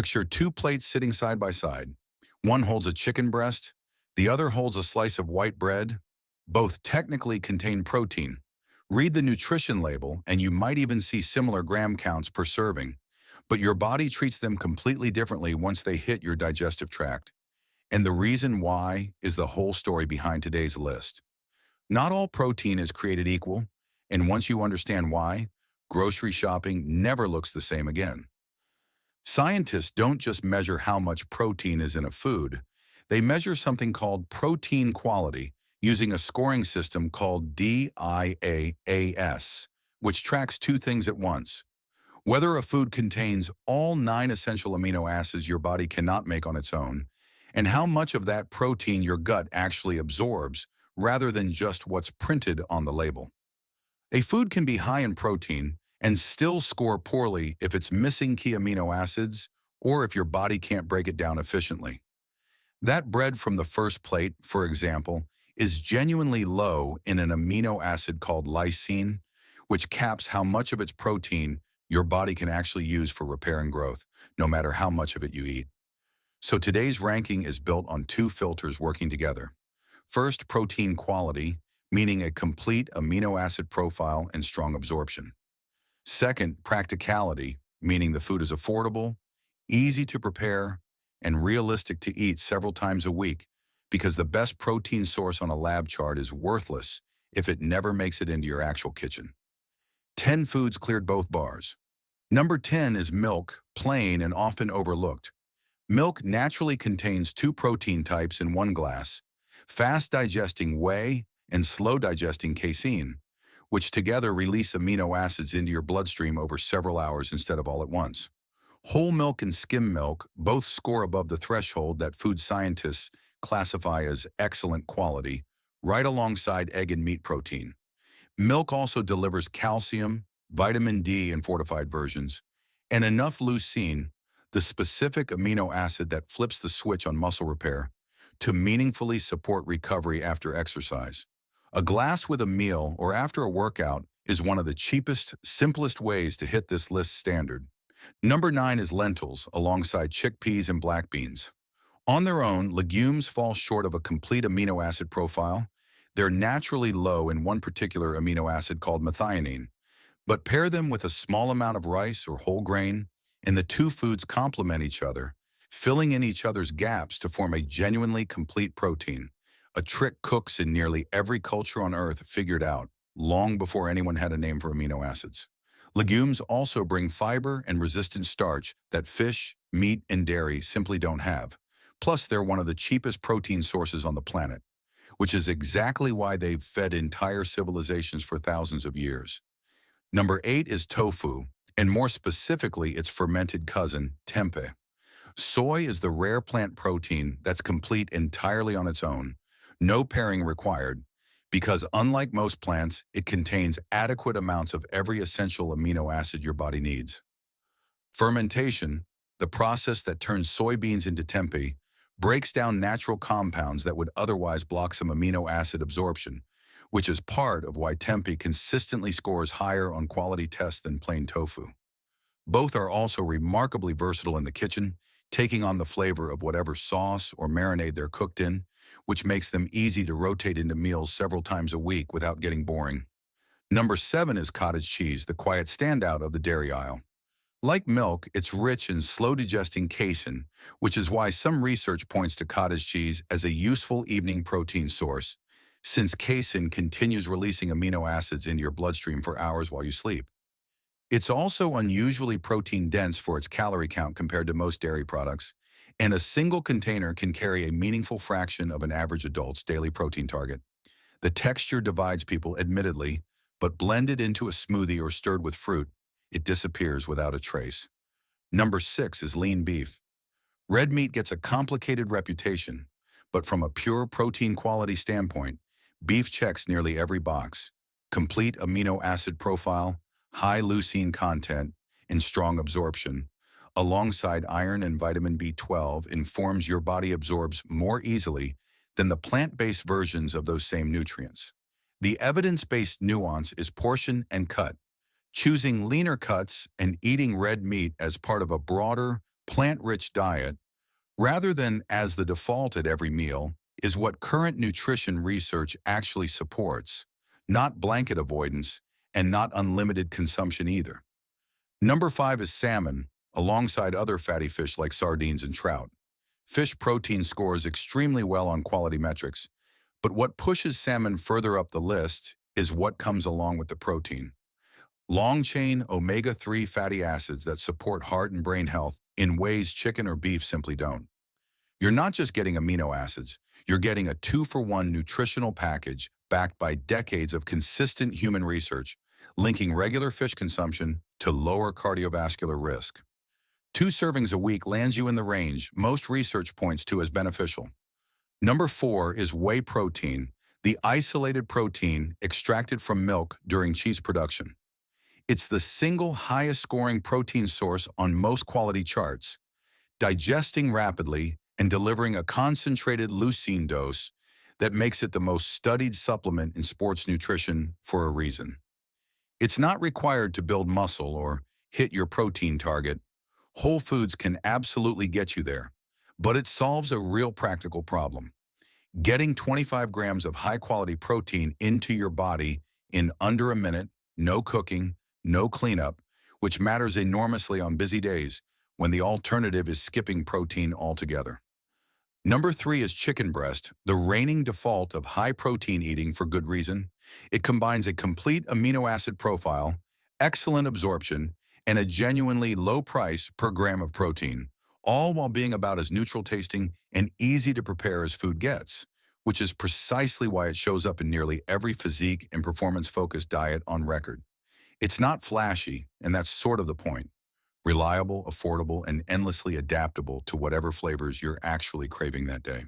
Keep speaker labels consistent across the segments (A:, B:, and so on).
A: Picture two plates sitting side by side. One holds a chicken breast, the other holds a slice of white bread. Both technically contain protein. Read the nutrition label and you might even see similar gram counts per serving, but your body treats them completely differently once they hit your digestive tract. And the reason why is the whole story behind today's list. Not all protein is created equal, and once you understand why, grocery shopping never looks the same again. Scientists don't just measure how much protein is in a food, they measure something called protein quality using a scoring system called DIAAS, which tracks two things at once. Whether a food contains all 9 essential amino acids your body cannot make on its own, and how much of that protein your gut actually absorbs rather than just what's printed on the label. A food can be high in protein and still score poorly if it's missing key amino acids or if your body can't break it down efficiently. That bread from the first plate, for example, is genuinely low in an amino acid called lysine, which caps how much of its protein your body can actually use for repair and growth, no matter how much of it you eat. So today's ranking is built on two filters working together. First, protein quality, meaning a complete amino acid profile and strong absorption. Second, practicality, meaning the food is affordable, easy to prepare, and realistic to eat several times a week, because the best protein source on a lab chart is worthless if it never makes it into your actual kitchen. 10 foods cleared both bars. Number 10 is milk, plain and often overlooked. Milk naturally contains two protein types in one glass, fast-digesting whey and slow-digesting casein, which together release amino acids into your bloodstream over several hours instead of all at once. Whole milk and skim milk both score above the threshold that food scientists classify as excellent quality, right alongside egg and meat protein. Milk also delivers calcium, vitamin D in fortified versions, and enough leucine, the specific amino acid that flips the switch on muscle repair, to meaningfully support recovery after exercise. A glass with a meal or after a workout is one of the cheapest, simplest ways to hit this list standard. Number 9 is lentils, alongside chickpeas and black beans. On their own, legumes fall short of a complete amino acid profile. They're naturally low in one particular amino acid called methionine, but pair them with a small amount of rice or whole grain, and the two foods complement each other, filling in each other's gaps to form a genuinely complete protein, a trick cooks in nearly every culture on Earth figured out long before anyone had a name for amino acids. Legumes also bring fiber and resistant starch that fish, meat, and dairy simply don't have. Plus, they're one of the cheapest protein sources on the planet, which is exactly why they've fed entire civilizations for thousands of years. Number 8 is tofu, and more specifically, its fermented cousin, tempeh. Soy is the rare plant protein that's complete entirely on its own, no pairing required, because unlike most plants, it contains adequate amounts of every essential amino acid your body needs. Fermentation, the process that turns soybeans into tempeh, breaks down natural compounds that would otherwise block some amino acid absorption, which is part of why tempeh consistently scores higher on quality tests than plain tofu. Both are also remarkably versatile in the kitchen, taking on the flavor of whatever sauce or marinade they're cooked in, which makes them easy to rotate into meals several times a week without getting boring. Number 7 is cottage cheese, the quiet standout of the dairy aisle. Like milk, it's rich in slow-digesting casein, which is why some research points to cottage cheese as a useful evening protein source, since casein continues releasing amino acids into your bloodstream for hours while you sleep. It's also unusually protein-dense for its calorie count compared to most dairy products, and a single container can carry a meaningful fraction of an average adult's daily protein target. The texture divides people, admittedly, but blended into a smoothie or stirred with fruit, it disappears without a trace. Number 6 is lean beef. Red meat gets a complicated reputation, but from a pure protein quality standpoint, beef checks nearly every box. Complete amino acid profile, high leucine content, and strong absorption, alongside iron and vitamin B12, informs your body absorbs more easily than the plant-based versions of those same nutrients. The evidence-based nuance is portion and cut. Choosing leaner cuts and eating red meat as part of a broader, plant-rich diet, rather than as the default at every meal, is what current nutrition research actually supports, not blanket avoidance and not unlimited consumption either. Number 5 is salmon, alongside other fatty fish like sardines and trout. Fish protein scores extremely well on quality metrics, but what pushes salmon further up the list is what comes along with the protein. Long-chain omega-3 fatty acids that support heart and brain health in ways chicken or beef simply don't. You're not just getting amino acids, you're getting a two-for-one nutritional package backed by decades of consistent human research, linking regular fish consumption to lower cardiovascular risk. 2 servings a week lands you in the range most research points to as beneficial. Number 4 is whey protein, the isolated protein extracted from milk during cheese production. It's the single highest scoring protein source on most quality charts, digesting rapidly and delivering a concentrated leucine dose that makes it the most studied supplement in sports nutrition for a reason. It's not required to build muscle or hit your protein target. Whole foods can absolutely get you there, but it solves a real practical problem. Getting 25 grams of high-quality protein into your body in under a minute, no cooking, no cleanup, which matters enormously on busy days when the alternative is skipping protein altogether. Number 3 is chicken breast, the reigning default of high-protein eating for good reason. It combines a complete amino acid profile, excellent absorption, and a genuinely low price per gram of protein, all while being about as neutral tasting and easy to prepare as food gets, which is precisely why it shows up in nearly every physique and performance-focused diet on record. It's not flashy, and that's sort of the point. Reliable, affordable, and endlessly adaptable to whatever flavors you're actually craving that day.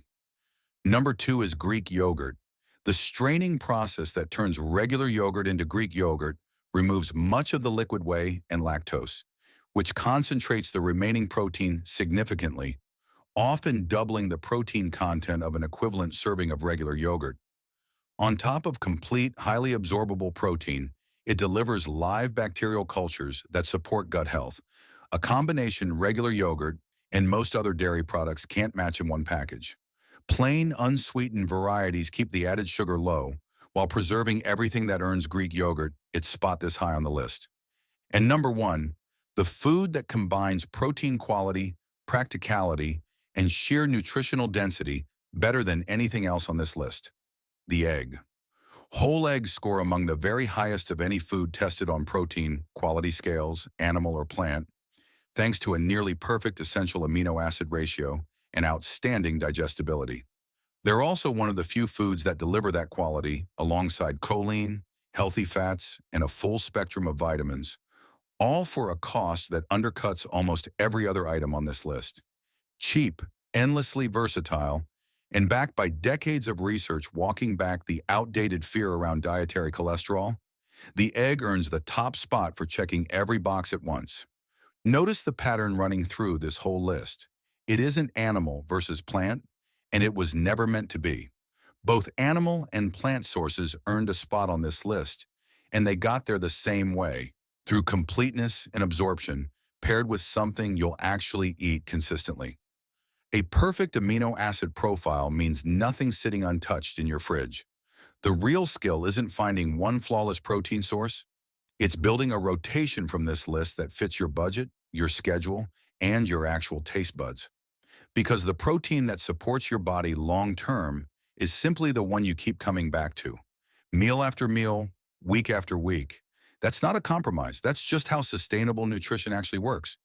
A: Number 2 is Greek yogurt. The straining process that turns regular yogurt into Greek yogurt removes much of the liquid whey and lactose, which concentrates the remaining protein significantly, often doubling the protein content of an equivalent serving of regular yogurt. On top of complete, highly absorbable protein, it delivers live bacterial cultures that support gut health, a combination regular yogurt and most other dairy products can't match in one package. Plain, unsweetened varieties keep the added sugar low, while preserving everything that earns Greek yogurt its spot this high on the list. And number 1, the food that combines protein quality, practicality, and sheer nutritional density better than anything else on this list: the egg. Whole eggs score among the very highest of any food tested on protein quality scales, animal or plant, thanks to a nearly perfect essential amino acid ratio and outstanding digestibility. They're also one of the few foods that deliver that quality alongside choline, healthy fats, and a full spectrum of vitamins, all for a cost that undercuts almost every other item on this list. Cheap, endlessly versatile, and backed by decades of research walking back the outdated fear around dietary cholesterol, the egg earns the top spot for checking every box at once. Notice the pattern running through this whole list. It isn't animal versus plant, and it was never meant to be. Both animal and plant sources earned a spot on this list, and they got there the same way, through completeness and absorption, paired with something you'll actually eat consistently. A perfect amino acid profile means nothing sitting untouched in your fridge. The real skill isn't finding one flawless protein source. It's building a rotation from this list that fits your budget, your schedule, and your actual taste buds. Because the protein that supports your body long-term is simply the one you keep coming back to. Meal after meal, week after week. That's not a compromise. That's just how sustainable nutrition actually works.